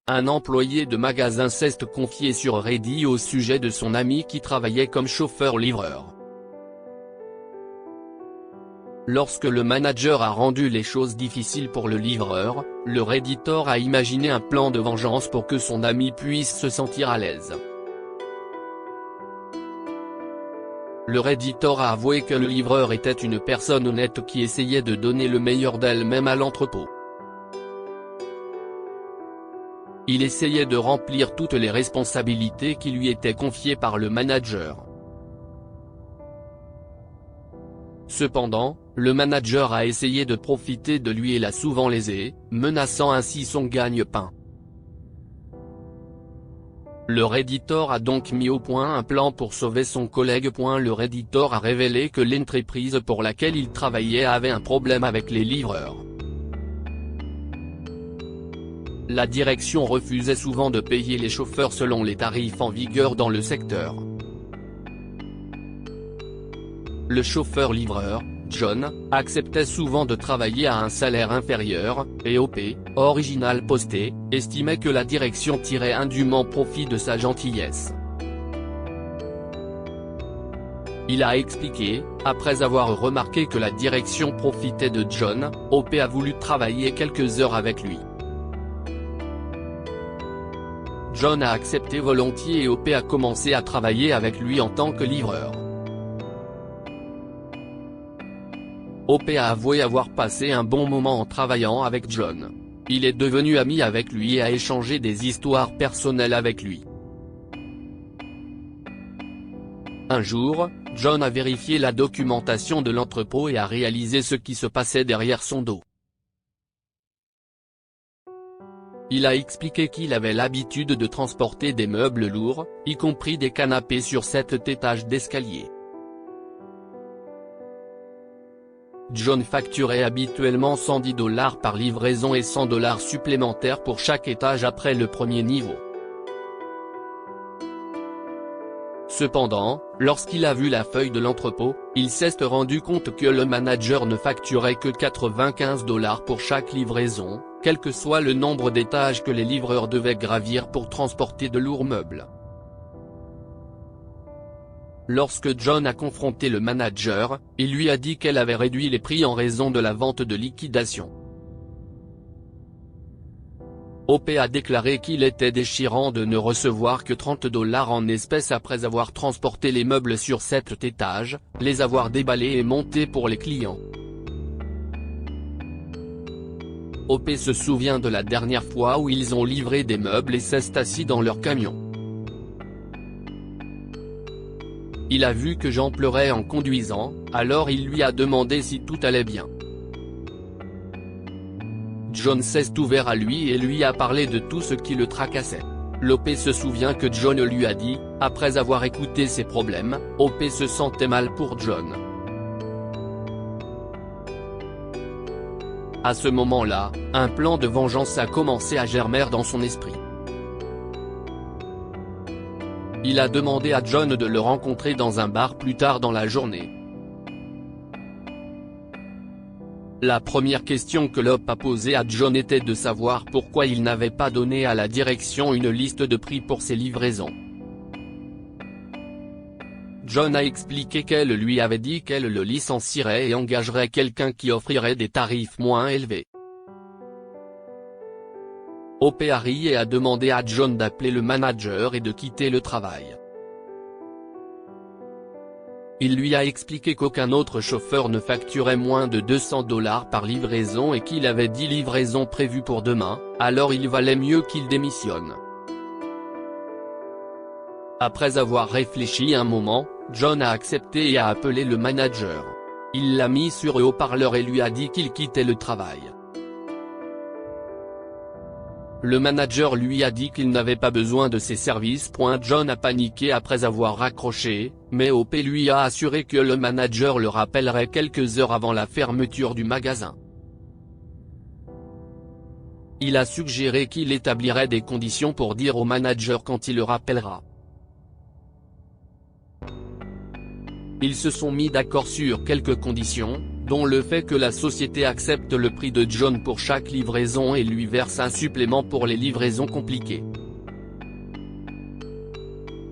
un employé de magasin s'est confié sur Reddit au sujet de son ami qui travaillait comme chauffeur-livreur. Lorsque le manager a rendu les choses difficiles pour le livreur, le Redditor a imaginé un plan de vengeance pour que son ami puisse se sentir à l'aise. Le Redditor a avoué que le livreur était une personne honnête qui essayait de donner le meilleur d'elle-même à l'entrepôt. Il essayait de remplir toutes les responsabilités qui lui étaient confiées par le manager. Cependant, le manager a essayé de profiter de lui et l'a souvent lésé, menaçant ainsi son gagne-pain. Le Redditor a donc mis au point un plan pour sauver son collègue. Le Redditor a révélé que l'entreprise pour laquelle il travaillait avait un problème avec les livreurs. La direction refusait souvent de payer les chauffeurs selon les tarifs en vigueur dans le secteur. Le chauffeur-livreur, John, acceptait souvent de travailler à un salaire inférieur, et OP, Original Posté, estimait que la direction tirait indûment profit de sa gentillesse. Il a expliqué, après avoir remarqué que la direction profitait de John, OP a voulu travailler quelques heures avec lui. John a accepté volontiers et OP a commencé à travailler avec lui en tant que livreur. OP a avoué avoir passé un bon moment en travaillant avec John. Il est devenu ami avec lui et a échangé des histoires personnelles avec lui. Un jour, John a vérifié la documentation de l'entrepôt et a réalisé ce qui se passait derrière son dos. Il a expliqué qu'il avait l'habitude de transporter des meubles lourds, y compris des canapés sur 7 étages d'escalier. John facturait habituellement $110 par livraison et $100 supplémentaires pour chaque étage après le premier niveau. Cependant, lorsqu'il a vu la feuille de l'entrepôt, il s'est rendu compte que le manager ne facturait que $95 pour chaque livraison, quel que soit le nombre d'étages que les livreurs devaient gravir pour transporter de lourds meubles. Lorsque John a confronté le manager, il lui a dit qu'elle avait réduit les prix en raison de la vente de liquidation. OP a déclaré qu'il était déchirant de ne recevoir que $30 en espèces après avoir transporté les meubles sur 7 étages, les avoir déballés et montés pour les clients. OP se souvient de la dernière fois où ils ont livré des meubles et s'est assis dans leur camion. Il a vu que Jean pleurait en conduisant, alors il lui a demandé si tout allait bien. John s'est ouvert à lui et lui a parlé de tout ce qui le tracassait. L'OP se souvient que John lui a dit, après avoir écouté ses problèmes, OP se sentait mal pour John. À ce moment-là, un plan de vengeance a commencé à germer dans son esprit. Il a demandé à John de le rencontrer dans un bar plus tard dans la journée. La première question que l'OP a posée à John était de savoir pourquoi il n'avait pas donné à la direction une liste de prix pour ses livraisons. John a expliqué qu'elle lui avait dit qu'elle le licencierait et engagerait quelqu'un qui offrirait des tarifs moins élevés. OP a ri et a demandé à John d'appeler le manager et de quitter le travail. Il lui a expliqué qu'aucun autre chauffeur ne facturait moins de $200 par livraison et qu'il avait 10 livraisons prévues pour demain, alors il valait mieux qu'il démissionne. Après avoir réfléchi un moment, John a accepté et a appelé le manager. Il l'a mis sur haut-parleur et lui a dit qu'il quittait le travail. Le manager lui a dit qu'il n'avait pas besoin de ses services. John a paniqué après avoir raccroché, mais OP lui a assuré que le manager le rappellerait quelques heures avant la fermeture du magasin. Il a suggéré qu'il établirait des conditions pour dire au manager quand il le rappellera. Ils se sont mis d'accord sur quelques conditions, dont le fait que la société accepte le prix de John pour chaque livraison et lui verse un supplément pour les livraisons compliquées.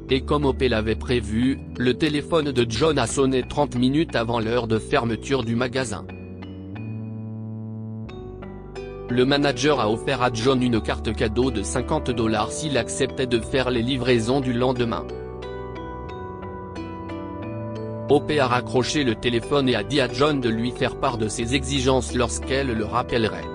Et comme OP l'avait prévu, le téléphone de John a sonné 30 minutes avant l'heure de fermeture du magasin. Le manager a offert à John une carte cadeau de 50 $ s'il acceptait de faire les livraisons du lendemain. OP a raccroché le téléphone et a dit à John de lui faire part de ses exigences lorsqu'elle le rappellerait.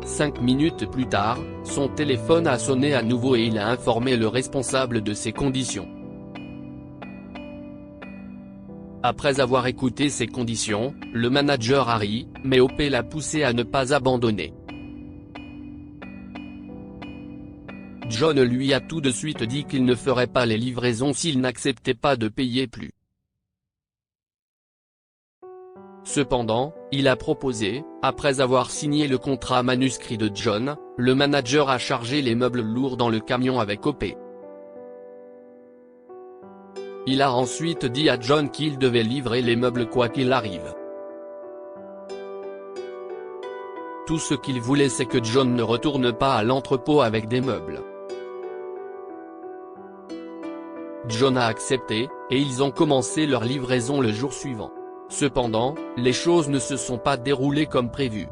5 minutes plus tard, son téléphone a sonné à nouveau et il a informé le responsable de ses conditions. Après avoir écouté ses conditions, le manager a ri, mais OP l'a poussé à ne pas abandonner. John lui a tout de suite dit qu'il ne ferait pas les livraisons s'il n'acceptait pas de payer plus. Cependant, il a proposé, après avoir signé le contrat manuscrit de John, le manager a chargé les meubles lourds dans le camion avec OP. Il a ensuite dit à John qu'il devait livrer les meubles quoi qu'il arrive. Tout ce qu'il voulait c'est que John ne retourne pas à l'entrepôt avec des meubles. John a accepté, et ils ont commencé leur livraison le jour suivant. Cependant, les choses ne se sont pas déroulées comme prévu.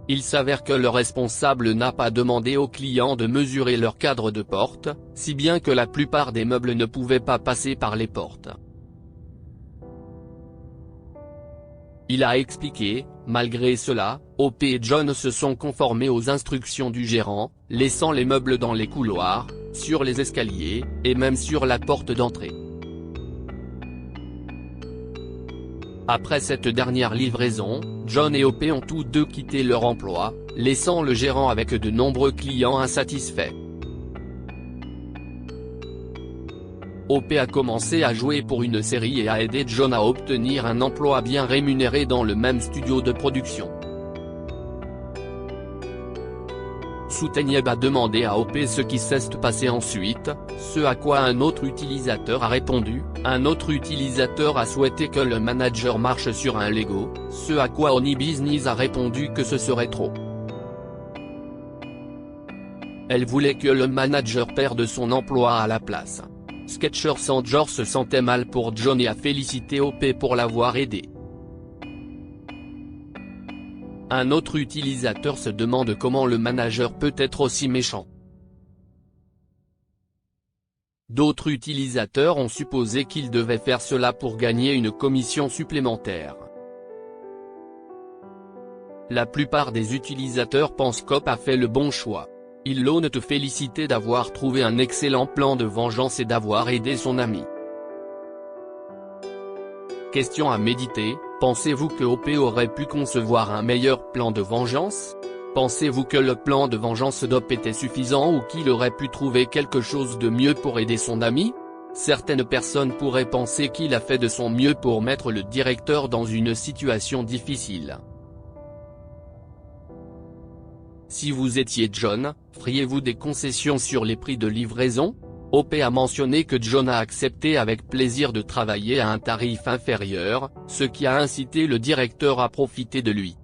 Il s'avère que le responsable n'a pas demandé aux clients de mesurer leur cadre de porte, si bien que la plupart des meubles ne pouvaient pas passer par les portes. Il a expliqué, malgré cela, OP et John se sont conformés aux instructions du gérant, laissant les meubles dans les couloirs, sur les escaliers, et même sur la porte d'entrée. Après cette dernière livraison, John et OP ont tous deux quitté leur emploi, laissant le gérant avec de nombreux clients insatisfaits. OP a commencé à jouer pour une série et a aidé John à obtenir un emploi bien rémunéré dans le même studio de production. Souteneb a demandé à OP ce qui s'est passé ensuite, ce à quoi un autre utilisateur a répondu. Un autre utilisateur a souhaité que le manager marche sur un Lego, ce à quoi Oni Business a répondu que ce serait trop. Elle voulait que le manager perde son emploi à la place. Skechers and George se sentait mal pour John et a félicité OP pour l'avoir aidé. Un autre utilisateur se demande comment le manager peut être aussi méchant. D'autres utilisateurs ont supposé qu'il devait faire cela pour gagner une commission supplémentaire. La plupart des utilisateurs pensent qu'OP a fait le bon choix. Ils l'ont te féliciter d'avoir trouvé un excellent plan de vengeance et d'avoir aidé son ami. Question à méditer, pensez-vous que OP aurait pu concevoir un meilleur plan de vengeance ? Pensez-vous que le plan de vengeance d'OP était suffisant ou qu'il aurait pu trouver quelque chose de mieux pour aider son ami ? Certaines personnes pourraient penser qu'il a fait de son mieux pour mettre le directeur dans une situation difficile. Si vous étiez John, feriez-vous des concessions sur les prix de livraison ? OP a mentionné que John a accepté avec plaisir de travailler à un tarif inférieur, ce qui a incité le directeur à profiter de lui.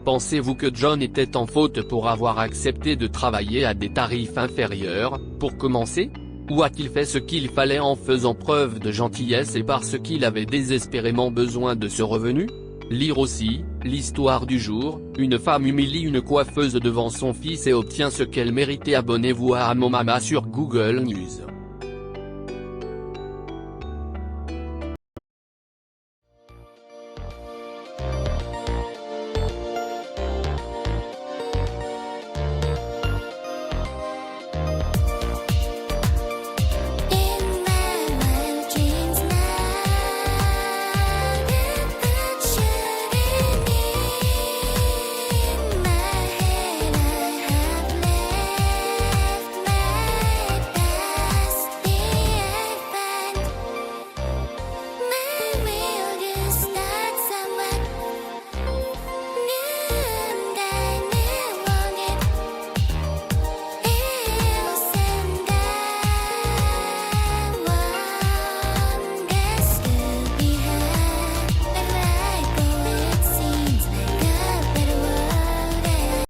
Pensez-vous que John était en faute pour avoir accepté de travailler à des tarifs inférieurs, pour commencer ? Ou a-t-il fait ce qu'il fallait en faisant preuve de gentillesse et parce qu'il avait désespérément besoin de ce revenu ? Lire aussi, l'histoire du jour, une femme humilie une coiffeuse devant son fils et obtient ce qu'elle méritait. Abonnez-vous à Amomama sur Google News.